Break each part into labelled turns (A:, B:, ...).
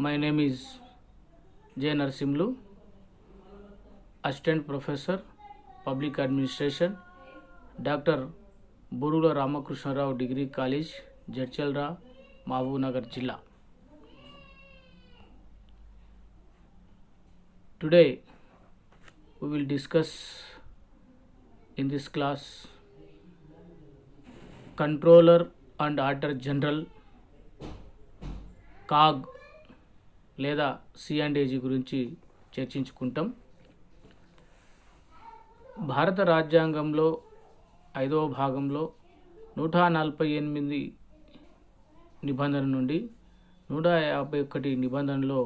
A: My name is J. Narsimlu, Assistant Professor, Public Administration, Dr. Burula Ramakrishna Rao Degree College, Jadchalra, Mahbubnagar Jilla. Today we will discuss in this class Controller and Auditor General CAG లేదా సిఎండిఏజీ గురించి చర్చించుకుంటాం. భారత రాజ్యాంగంలో 5వ భాగంలో 148 నిబంధన నుండి 151 నిబంధనలో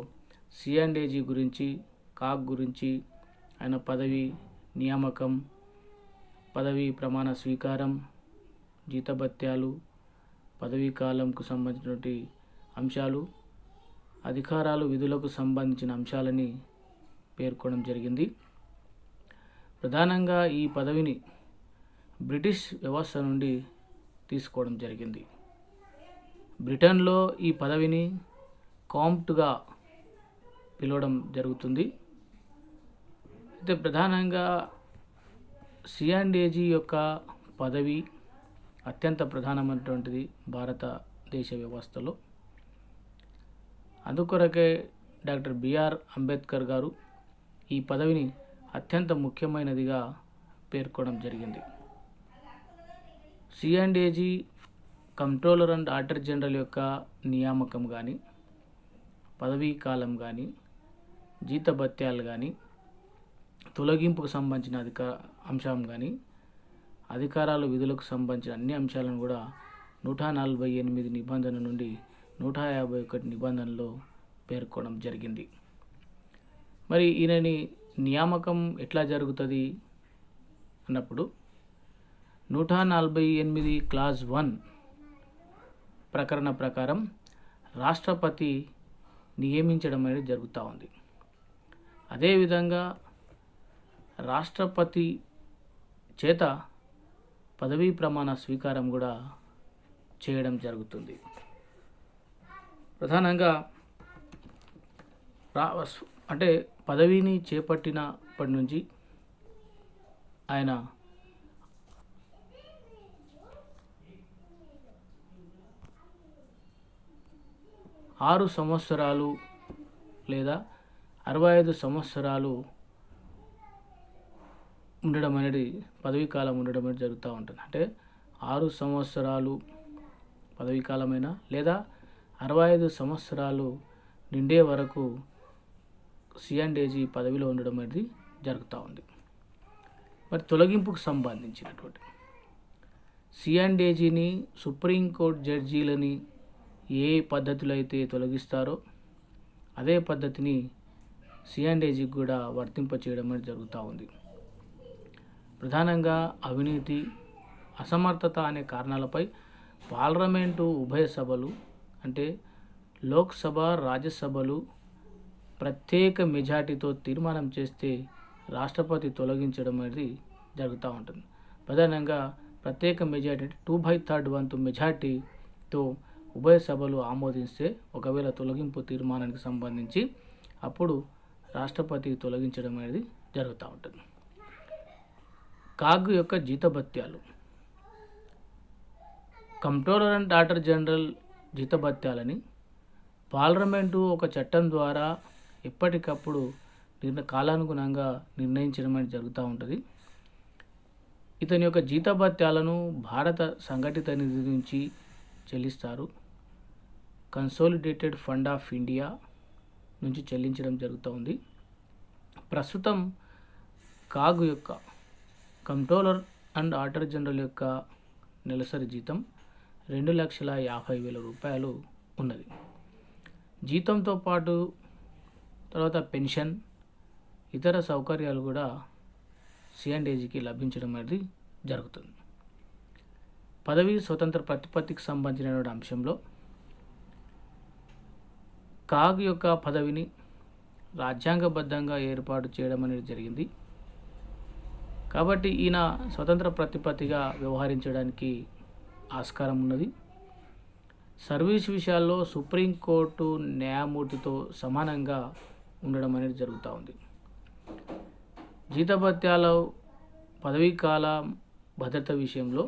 A: సిఎండిఏజీ గురించి, కాగ్ గురించి, ఆయన పదవి నియామకం, పదవి ప్రమాణ స్వీకారం, జీతభత్యాలు, పదవీ కాలంకు సంబంధించినటువంటి అంశాలు, అధికారాలు, విధులకు సంబంధించిన అంశాలని పేర్కొనడం జరిగింది. ప్రధానంగా ఈ పదవిని బ్రిటిష్ వ్యవస్థ నుండి తీసుకోవడం జరిగింది. బ్రిటన్లో ఈ పదవిని కాంప్ట్గా పిలవడం జరుగుతుంది. అయితే ప్రధానంగా సిఎండిఏజీ యొక్క పదవి అత్యంత ప్రధానమైనటువంటిది భారతదేశ వ్యవస్థలో. అందుకొరకే డాక్టర్ బిఆర్ అంబేద్కర్ గారు ఈ పదవిని అత్యంత ముఖ్యమైనదిగా పేర్కొనడం జరిగింది. సిఎండిఏజీ కంట్రోలర్ అండ్ ఆడిటర్ జనరల్ యొక్క నియామకం కానీ, పదవీ కాలం కానీ, జీతభత్యాలు కానీ, తొలగింపుకు సంబంధించిన అంశం కానీ, అధికారాలు, విధులకు సంబంధించిన అన్ని అంశాలను కూడా 148 నిబంధన నుండి 151 నిబంధనలో పేర్కొనడం జరిగింది. మరి ఈయనని నియామకం ఎట్లా జరుగుతుంది అన్నప్పుడు 148 క్లాజ్ 1 ప్రకరణ ప్రకారం రాష్ట్రపతి నియమించడం అనేది జరుగుతూ ఉంది. అదేవిధంగా రాష్ట్రపతి చేత పదవీ ప్రమాణ స్వీకారం కూడా చేయడం జరుగుతుంది. ప్రధానంగా అంటే పదవిని చేపట్టినప్పటి నుంచి ఆయన ఆరు సంవత్సరాలు లేదా 65 సంవత్సరాలు ఉండడం అనేది, పదవీ కాలం ఉండడం అనేది జరుగుతూ ఉంటుంది. అంటే 6 సంవత్సరాలు పదవీ కాలమైనా లేదా 65 సంవత్సరాలు నిండే వరకు సిఎండిఏజీ పదవిలో ఉండడం అనేది జరుగుతూ ఉంది. మరి తొలగింపుకు సంబంధించినటువంటి సిఎండిఏజీని సుప్రీంకోర్టు జడ్జీలని ఏ పద్ధతిలో అయితే తొలగిస్తారో అదే పద్ధతిని సిఎండిఏజీకి కూడా వర్తింపచేయడం అనేది జరుగుతూ ఉంది. ప్రధానంగా అవినీతి, అసమర్థత అనే కారణాలపై పార్లమెంటు ఉభయ సభలు అంటే లోక్సభ, రాజ్యసభలు ప్రత్యేక మెజార్టీతో తీర్మానం చేస్తే రాష్ట్రపతి తొలగించడం అనేది జరుగుతూ ఉంటుంది. ప్రధానంగా ప్రత్యేక మెజార్టీ 2/3 వంతు మెజార్టీతో ఉభయ సభలు ఆమోదిస్తే ఒకవేళ తొలగింపు తీర్మానానికి సంబంధించి అప్పుడు రాష్ట్రపతి తొలగించడం అనేది జరుగుతూ ఉంటుంది. కాగ్ యొక్క జీతభత్యాలు, కంట్రోలర్ అండ్ ఆడిటర్ జనరల్ జీతభత్యాలని పార్లమెంటు ఒక చట్టం ద్వారా ఎప్పటికప్పుడు కాలానుగుణంగా నిర్ణయించడం అనేది జరుగుతూ ఉంటుంది. ఇతని యొక్క జీతభత్యాలను భారత సంఘటిత నిధి నుంచి చెల్లిస్తారు. కన్సోలిడేటెడ్ ఫండ్ ఆఫ్ ఇండియా నుంచి చెల్లించడం జరుగుతూ ఉంది. ప్రస్తుతం కాగ్ యొక్క కంట్రోలర్ అండ్ ఆడిటర్ జనరల్ యొక్క నెలసరి జీతం 2,50,000 రూపాయలు ఉన్నది. జీతంతో పాటు తర్వాత పెన్షన్, ఇతర సౌకర్యాలు కూడా సిఎండిఏజీకి లభించడం అనేది జరుగుతుంది. పదవి స్వతంత్ర ప్రతిపత్తికి సంబంధించిన అంశంలో కాగ్ యొక్క పదవిని రాజ్యాంగబద్ధంగా ఏర్పాటు చేయడం అనేది జరిగింది. కాబట్టి ఈయన స్వతంత్ర ప్రతిపత్తిగా వ్యవహరించడానికి ఆస్కారం ఉన్నది. సర్వీస్ విషయాల్లో సుప్రీంకోర్టు న్యాయమూర్తితో సమానంగా ఉండడం అనేది జరుగుతూ ఉంది. జీతభత్యాల పదవీకాల భద్రత విషయంలో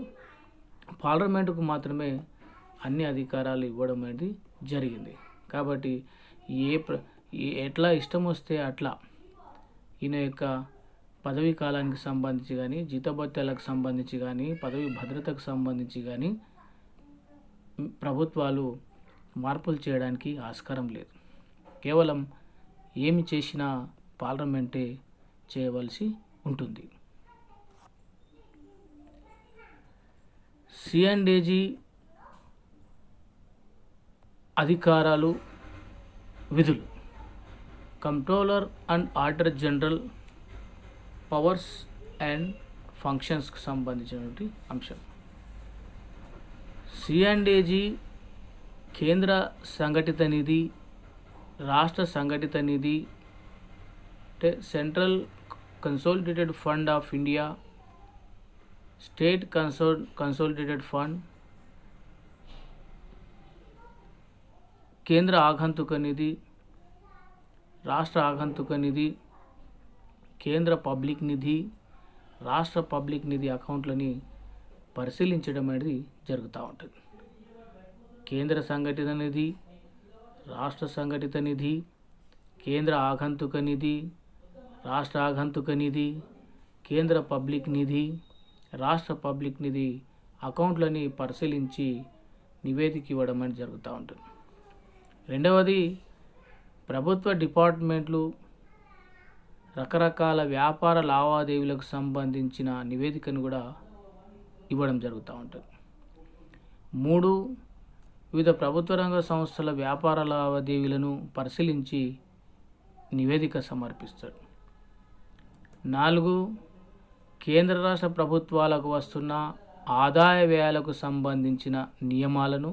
A: పార్లమెంటుకు మాత్రమే అన్ని అధికారాలు ఇవ్వడం అనేది జరిగింది. కాబట్టి ఎట్లా ఇష్టం వస్తే అట్లా ఈయన యొక్క పదవీ కాలానికి సంబంధించి కానీ, జీతభత్యాలకు సంబంధించి కానీ, పదవి భద్రతకు సంబంధించి కానీ ప్రభుత్వాలు మార్పులు చేయడానికి ఆస్కారం లేదు. కేవలం ఏమి చేసినా పార్లమెంటే చేయవలసి ఉంటుంది. సిఎండిఏజీ అధికారాలు, విధులు. Controller and auditor general powers and ఫంక్షన్స్కి సంబంధించినటువంటి అంశం. సిఎండిఏజీ కేంద్ర సంఘటిత నిధి, రాష్ట్ర సంఘటిత నిధి అంటే central consolidated fund of India, state consolidated fund, కేంద్ర ఆగంతుక నిధి, రాష్ట్ర ఆగంతుక నిధి, కేంద్ర పబ్లిక్ నిధి, రాష్ట్ర పబ్లిక్ నిధి అకౌంట్లని పరిశీలించడం అనేది జరుగుతూ ఉంటుంది. కేంద్ర సంఘటిత నిధి, రాష్ట్ర సంఘటిత నిధి, కేంద్ర ఆగంతుక నిధి, రాష్ట్ర ఆగంతుక నిధి, కేంద్ర పబ్లిక్ నిధి, రాష్ట్ర పబ్లిక్ నిధి అకౌంట్లని పరిశీలించి నివేదిక ఇవ్వడం అనేది జరుగుతూ ఉంటుంది. రెండవది, ప్రభుత్వ డిపార్ట్మెంట్లు రకరకాల వ్యాపార లావాదేవీలకు సంబంధించిన నివేదికను కూడా ఇవ్వడం జరుగుతూ ఉంటుంది. 3, వివిధ ప్రభుత్వ రంగ సంస్థల వ్యాపార లావాదేవీలను పరిశీలించి నివేదిక సమర్పిస్తాడు. 4, కేంద్ర రాష్ట్ర ప్రభుత్వాలకు వస్తున్న ఆదాయ వ్యయాలకు సంబంధించిన నియమాలను,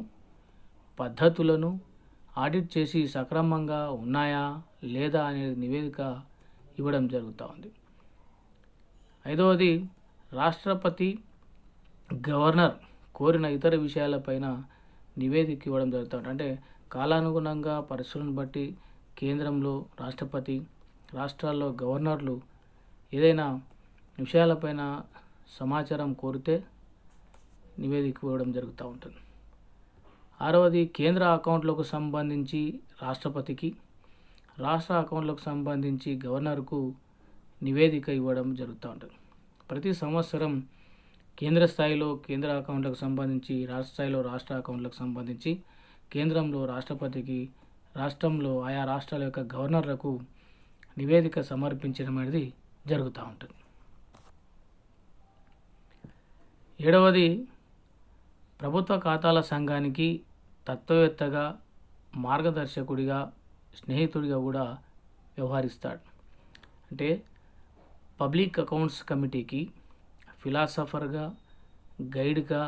A: పద్ధతులను ఆడిట్ చేసి సక్రమంగా ఉన్నాయా లేదా అనే నివేదిక ఇవ్వడం జరుగుతూ ఉంది. 5వది, రాష్ట్రపతి, గవర్నర్ కోరిన ఇతర విషయాలపైన నివేదిక ఇవ్వడం జరుగుతుంది. అంటే కాలానుగుణంగా పరిస్థితులను బట్టి కేంద్రంలో రాష్ట్రపతి, రాష్ట్రాల్లో గవర్నర్లు ఏదైనా విషయాలపైన సమాచారం కోరితే నివేదిక ఇవ్వడం జరుగుతూ ఉంటుంది. 6వది, కేంద్ర అకౌంట్లకు సంబంధించి రాష్ట్రపతికి, రాష్ట్ర అకౌంట్లకు సంబంధించి గవర్నర్కు నివేదిక ఇవ్వడం జరుగుతూ ఉంటుంది. ప్రతి సంవత్సరం కేంద్ర స్థాయిలో కేంద్ర అకౌంట్లకు సంబంధించి, రాష్ట్ర స్థాయిలో రాష్ట్ర అకౌంట్లకు సంబంధించి, కేంద్రంలో రాష్ట్రపతికి, రాష్ట్రంలో ఆయా రాష్ట్రాల యొక్క గవర్నర్లకు నివేదిక సమర్పించడం అనేది జరుగుతూ ఉంటుంది. 7వది, ప్రభుత్వ ఖాతాల సంఘానికి తత్వవేత్తగా, మార్గదర్శకుడిగా, స్నేహితుడిగా కూడా వ్యవహరిస్తాడు. అంటే పబ్లిక్ అకౌంట్స్ కమిటీకి ఫిలాసఫర్గా, గైడ్గా,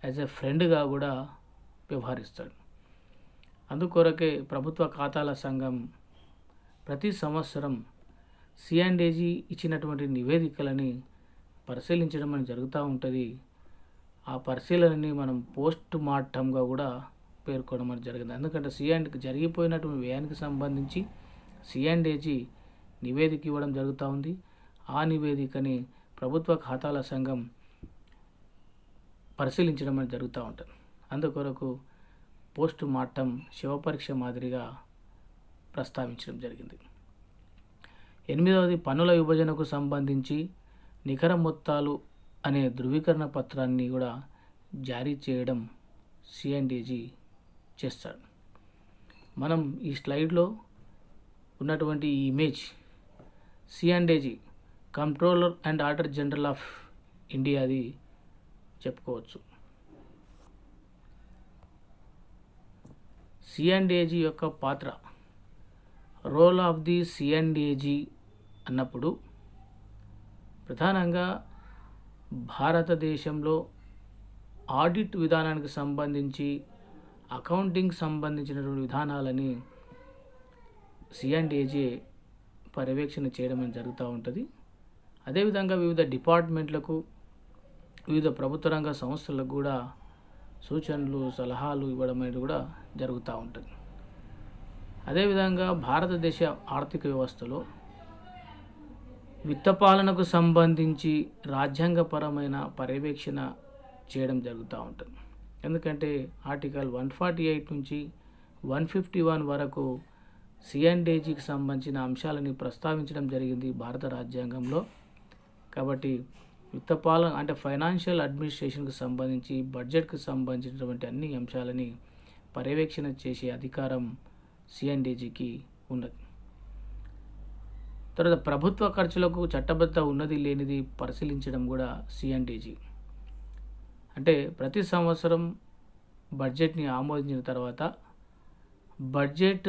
A: యాజ్ ఎ ఫ్రెండ్గా కూడా వ్యవహరిస్తాడు. అందుకొరకే ప్రభుత్వ ఖాతాల సంఘం ప్రతి సంవత్సరం సిఎండిఏజీ ఇచ్చినటువంటి నివేదికలని పరిశీలించడం అని జరుగుతూ ఉంటుంది. ఆ పరిశీలనని మనం పోస్ట్ మార్టంగా కూడా పేర్కొనడం అని జరిగింది. ఎందుకంటే జరిగిపోయినటువంటి వ్యయానికి సంబంధించి సిఎండిఏజీ నివేదిక ఇవ్వడం జరుగుతూ ఉంది. ఆ నివేదికని ప్రభుత్వ ఖాతాల సంఘం పరిశీలించడం అని జరుగుతూ ఉంటుంది. అందుకొరకు పోస్ట్ మార్టం శివపరీక్ష మాదిరిగా ప్రస్తావించడం జరిగింది. 8వది, పన్నుల విభజనకు సంబంధించి నికర మొత్తాలు అనే ధృవీకరణ పత్రాన్ని కూడా జారీ చేయడం సిఎండిఏజీ చేస్తాడు. మనం ఈ స్లైడ్లో ఉన్నటువంటి ఈ image C and AG controller and auditor general of ఇండియాది చెప్పుకోవచ్చు. సిఎండిఏజీ యొక్క పాత్ర, రోల్ ఆఫ్ ది సిఎండిఏజీ అన్నప్పుడు ప్రధానంగా భారతదేశంలో ఆడిట్ విధానానికి సంబంధించి, అకౌంటింగ్ సంబంధించినటువంటి విధానాలని సిఎండిఏజీ పర్యవేక్షణ చేయడం జరుగుతూ ఉంటుంది. అదేవిధంగా వివిధ డిపార్ట్మెంట్లకు, వివిధ ప్రభుత్వ రంగ సంస్థలకు కూడా సూచనలు సలహాలు ఇవ్వడం అనేది కూడా జరుగుతూ ఉంటుంది. అదేవిధంగా భారతదేశ ఆర్థిక వ్యవస్థలో విత్తపాలనకు సంబంధించి రాజ్యాంగపరమైన పర్యవేక్షణ చేయడం జరుగుతూ ఉంటుంది. ఎందుకంటే ఆర్టికల్ 148 నుంచి 151 వరకు సిఎన్డిజికి సంబంధించిన అంశాలని ప్రస్తావించడం జరిగింది భారత రాజ్యాంగంలో. కాబట్టి విత్తపాలన అంటే ఫైనాన్షియల్ అడ్మినిస్ట్రేషన్కి సంబంధించి బడ్జెట్కి సంబంధించినటువంటి అన్ని అంశాలని పర్యవేక్షణ చేసే అధికారం సిఎన్డిజికి ఉన్నది. తర్వాత ప్రభుత్వ ఖర్చులకు చట్టబద్ధ ఉన్నది లేనిది పరిశీలించడం కూడా సిఎన్డిజి. అంటే ప్రతి సంవత్సరం బడ్జెట్ని ఆమోదించిన తర్వాత బడ్జెట్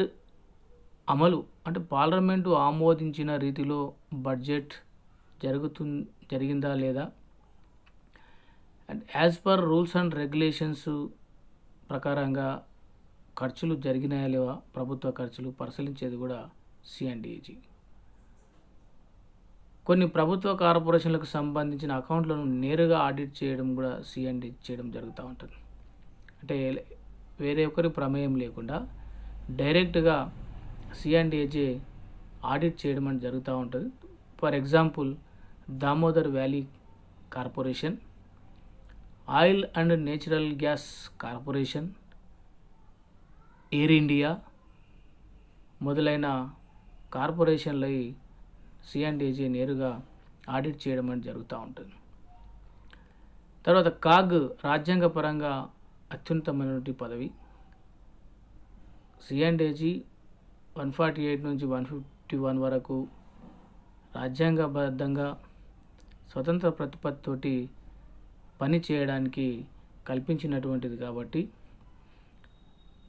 A: అమలు అంటే పార్లమెంటు ఆమోదించిన రీతిలో బడ్జెట్ జరిగిందా లేదా, and as per rules and regulations ప్రకారంగా ఖర్చులు జరిగినాయా లేవా ప్రభుత్వ ఖర్చులు పరిశీలించేది కూడా సిఎన్డిజి. కొన్ని ప్రభుత్వ కార్పొరేషన్లకు సంబంధించిన అకౌంట్లను నేరుగా ఆడిట్ చేయడం కూడా సిఎన్డిజి చేయడం జరుగుతూ ఉంటుంది. అంటే వేరే ఒకరి ప్రమేయం లేకుండా డైరెక్ట్గా సిఎన్డిజి ఆడిట్ చేయడం అని జరుగుతూ ఉంటుంది. For example Damodar valley corporation, oil and natural gas corporation, air India మొదలైన కార్పొరేషన్లై సిఎన్డిజి నేరుగా ఆడిట్ చేయడం అని జరుగుతూ ఉంటుంది. తర్వాత కాగ్ రాజ్యాంగపరంగా అత్యున్నతమైనటువంటి పదవి. సిఎన్డిజి 148 నుంచి 151 వరకు రాజ్యాంగబద్ధంగా స్వతంత్ర ప్రతిపత్తితోటి పని చేయడానికి కల్పించినటువంటిది కాబట్టి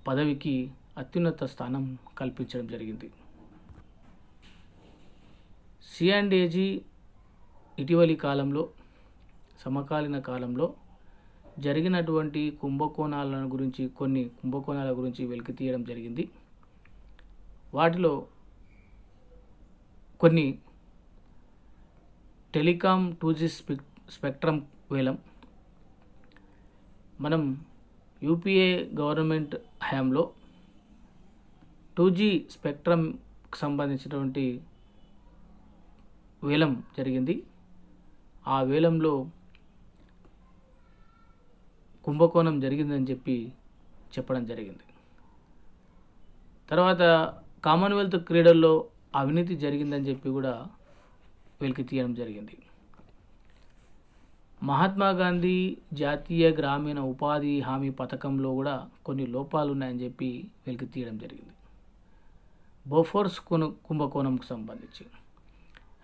A: పదవికి అత్యున్నత స్థానం కల్పించడం జరిగింది. సిఎన్డిజి ఇటీవలి కాలంలో సమకాలీన కాలంలో జరిగినటువంటి కొన్ని కుంభకోణాల గురించి వెలికి తీయడం జరిగింది. వాటిలో కొన్ని టెలికాం 2G స్పెక్ట్రమ్ వేలం, మనం యూపీఏ గవర్నమెంట్ హయాంలో 2G స్పెక్ట్రమ్కి సంబంధించినటువంటి వేలం జరిగింది. ఆ వేలంలో కుంభకోణం జరిగిందని చెప్పడం జరిగింది. తర్వాత కామన్వెల్త్ క్రీడల్లో అవినీతి జరిగిందని చెప్పి కూడా వెలికి తీయడం జరిగింది. మహాత్మా గాంధీ జాతీయ గ్రామీణ ఉపాధి హామీ పథకంలో కూడా కొన్ని లోపాలు ఉన్నాయని చెప్పి వెలికి తీయడం జరిగింది. బోఫోర్స్ కుంభకోణంకు సంబంధించి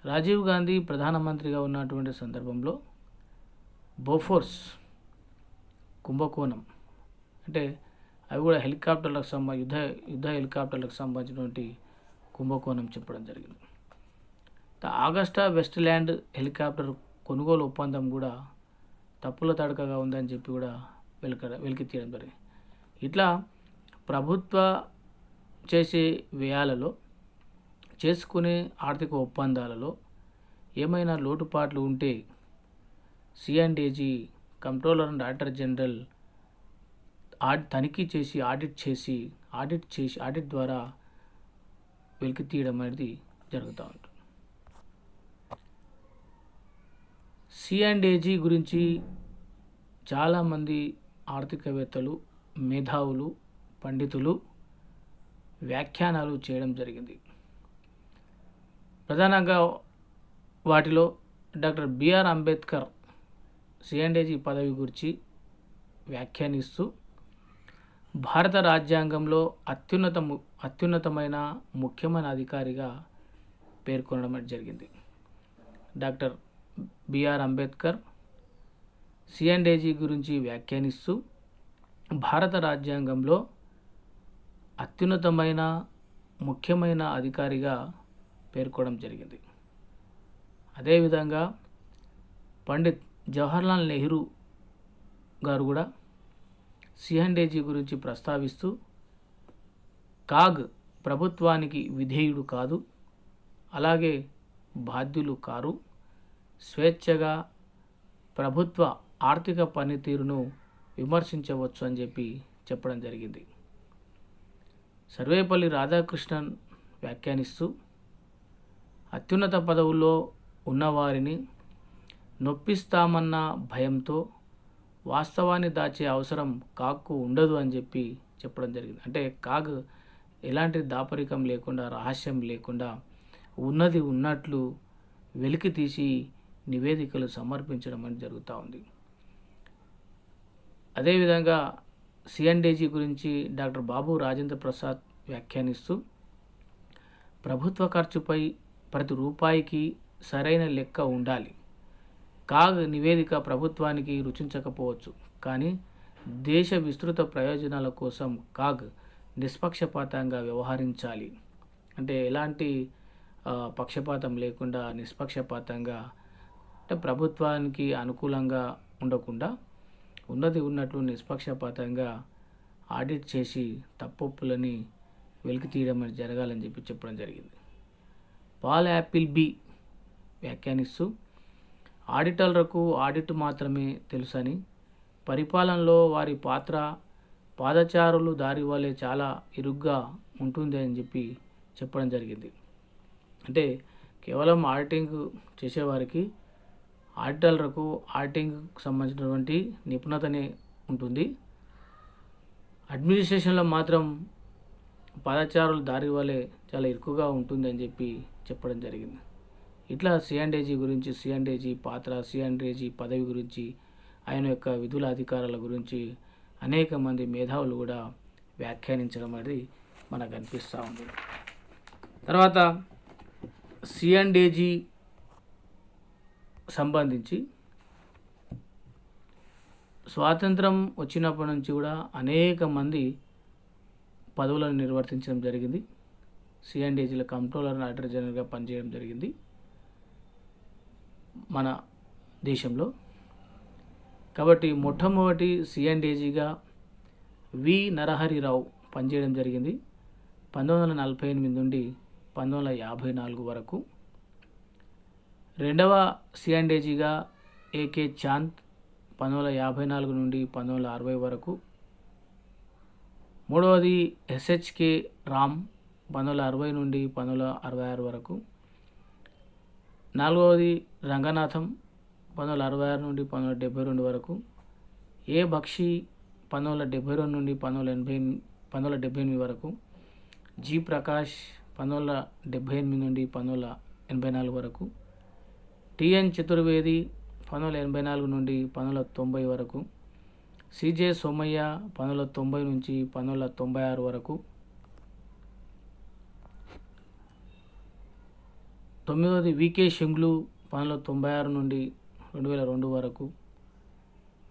A: రాజీవ్ గాంధీ ప్రధానమంత్రిగా ఉన్నటువంటి సందర్భంలో బోఫోర్స్ కుంభకోణం అంటే అవి కూడా హెలికాప్టర్లకు యుద్ధ హెలికాప్టర్లకు సంబంధించినటువంటి కుంభకోణం చెప్పడం జరిగింది. ఆగస్టా వెస్ట్‌ల్యాండ్ హెలికాప్టర్ కొనుగోలు ఒప్పందం కూడా తప్పుల తడకగా ఉందని చెప్పి కూడా వెలికి తీయడం జరిగింది. ఇట్లా ప్రభుత్వ చేసే వ్యయాలలో చేసుకునే ఆర్థిక ఒప్పందాలలో ఏమైనా లోటుపాట్లు ఉంటే సిఎన్డిజి కంట్రోలర్ అండ్ ఆడిటర్ జనరల్ తనిఖీ చేసి ఆడిట్ ద్వారా వెలికి తీయడం అనేది జరుగుతూ ఉంటుంది. సిఎన్డిజి గురించి చాలామంది ఆర్థికవేత్తలు, మేధావులు, పండితులు వ్యాఖ్యానాలు చేయడం జరిగింది. ప్రధానంగా వాటిలో డాక్టర్ బిఆర్ అంబేద్కర్ సిఎన్డిజి పదవి గురించి వ్యాఖ్యానిస్తూ భారత రాజ్యాంగంలో అత్యున్నతమైన ముఖ్యమైన అధికారిగా పేర్కొనడం జరిగింది. డాక్టర్ బిఆర్ అంబేద్కర్ సిఎన్డిజి గురించి వ్యాఖ్యానిస్తూ భారత రాజ్యాంగంలో అత్యున్నతమైన ముఖ్యమైన అధికారిగా పేర్కొనడం జరిగింది. అదేవిధంగా పండిత్ జవహర్లాల్ నెహ్రూ గారు కూడా సిఎన్డిజి గురించి ప్రస్తావిస్తూ కాగ్ ప్రభుత్వానికి విధేయుడు కాదు, అలాగే బాధ్యులు కారు, స్వేచ్ఛగా ప్రభుత్వ ఆర్థిక పనితీరును విమర్శించవచ్చు అని చెప్పి చెప్పడం జరిగింది. సర్వేపల్లి రాధాకృష్ణన్ వ్యాఖ్యానిస్తూ, అత్యున్నత పదవుల్లో ఉన్నవారిని నొప్పిస్తామన్న భయంతో వాస్తవాన్ని దాచే అవసరం కాగ్కు ఉండదు అని చెప్పి చెప్పడం జరిగింది. అంటే కాగ్ ఎలాంటి దాపరికం లేకుండా, రహస్యం లేకుండా ఉన్నది ఉన్నట్లు వెలికి తీసి నివేదికలు సమర్పించడం అని జరుగుతూ ఉంది. అదేవిధంగా సిఎన్డీజీ గురించి డాక్టర్ బాబు రాజేంద్ర ప్రసాద్ వ్యాఖ్యానిస్తూ, ప్రభుత్వ ఖర్చుపై ప్రతి రూపాయికి సరైన లెక్క ఉండాలి. కాగ్ నివేదిక ప్రభుత్వానికి రుచించకపోవచ్చు, కానీ దేశ విస్తృత ప్రయోజనాల కోసం కాగ్ నిష్పక్షపాతంగా వ్యవహరించాలి. అంటే ఎలాంటి పక్షపాతం లేకుండా నిష్పక్షపాతంగా, అంటే ప్రభుత్వానికి అనుకూలంగా ఉండకుండా ఉన్నది ఉన్నట్లు నిష్పక్షపాతంగా ఆడిట్ చేసి తప్పులని వెలికి తీయడం జరగాలని చెప్పి చెప్పడం జరిగింది. పాల్ యాపిల్ బి వ్యాఖ్యానిస్తూ, ఆడిటర్లకు ఆడిట్ మాత్రమే తెలుసని, పరిపాలనలో వారి పాత్ర పాదచారులు దారి వల్లే చాలా ఇరుగ్గా ఉంటుంది అని చెప్పి చెప్పడం జరిగింది. అంటే కేవలం ఆడిటింగ్ చేసేవారికి, ఆడిటర్లకు ఆడిటింగ్కి సంబంధించినటువంటి నిపుణతనే ఉంటుంది. అడ్మినిస్ట్రేషన్లో మాత్రం పాదచారుల దారి వల్లే చాలా ఇరుకుగా ఉంటుంది అని చెప్పి చెప్పడం జరిగింది. ఇట్లా సిఎన్డీజీ గురించి, సిఎన్డీజీ పాత్ర, సిఎన్డీజీ పదవి గురించి, ఆయన యొక్క విధుల అధికారాల గురించి అనేక మంది మేధావులు కూడా వ్యాఖ్యానించడం అనేది మనకు అనిపిస్తూ ఉంది. తర్వాత సిఎన్డీజీ సంబంధించి స్వాతంత్రం వచ్చినప్పటి నుంచి కూడా అనేక మంది పదవులను నిర్వర్తించడం జరిగింది. సిఎన్డీజీలో కంట్రోలర్ అండ్ ఆడిటర్ జనరల్గా పనిచేయడం జరిగింది మన దేశంలో. కాబట్టి మొట్టమొదటి సిఎన్డీజీగా వి నరహరిరావు పనిచేయడం జరిగింది 1948 నుండి 1954 వరకు. రెండవ సిఎన్డీజీగా ఏకే చాంద్ 1954 నుండి 1960 వరకు. మూడవది ఎస్హెచ్కే రామ్ 1960 నుండి 1966 వరకు. నాలుగవది రంగనాథం 1966 నుండి 1972 వరకు. ఏ బక్షి 1972 నుండి 1978 వరకు. జి ప్రకాష్ 1978 నుండి 1984 వరకు. టిఎన్ చతుర్వేది 1984 నుండి 1990 వరకు. సిజే సోమయ్య 1990 నుంచి 1996 వరకు. 9వది వికే షింగ్లు 1996 నుండి 2002 వరకు.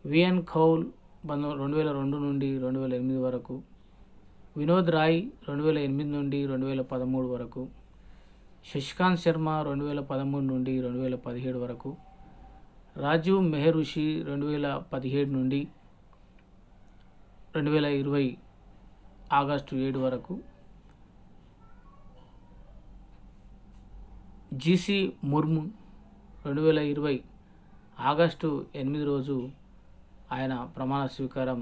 A: విఎన్ కౌల్ 2002 నుండి 2008 వరకు. వినోద్ రాయ్ 2008 నుండి 2013 వరకు. శశికాంత్ శర్మ 2013 నుండి 2017 వరకు. రాజీవ్ మెహరుషి 2017 నుండి 2020 ఆగస్టు 7 వరకు. జీసీ ముర్ము 2020 ఆగస్టు 8 రోజు ఆయన ప్రమాణ స్వీకారం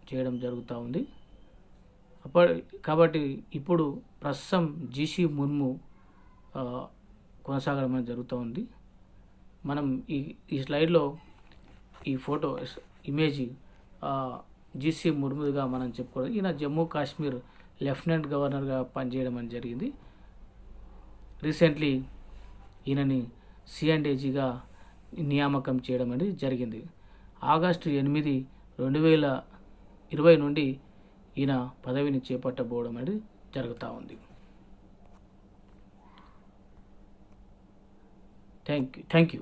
A: చేయడం జరుగుతూ ఉంది. కాబట్టి ఇప్పుడు ప్రస్తుతం జీసీ ముర్ము కొనసాగడం అనేది జరుగుతూ ఉంది. మనం ఈ స్లైడ్లో ఈ ఫోటో ఇమేజ్ జీసీ ముర్ముగా మనం చెప్పుకోవడం. ఈయన జమ్మూ కాశ్మీర్ లెఫ్టినెంట్ గవర్నర్గా పనిచేయడం అని జరిగింది. రీసెంట్లీ ఈయనని సిఎన్డీజీగా నియామకం చేయడం అనేది జరిగింది. ఆగస్టు 8, 2020 నుండి ఈయన పదవిని చేపట్టబోవడం అనేది జరుగుతూ ఉంది. Thank you.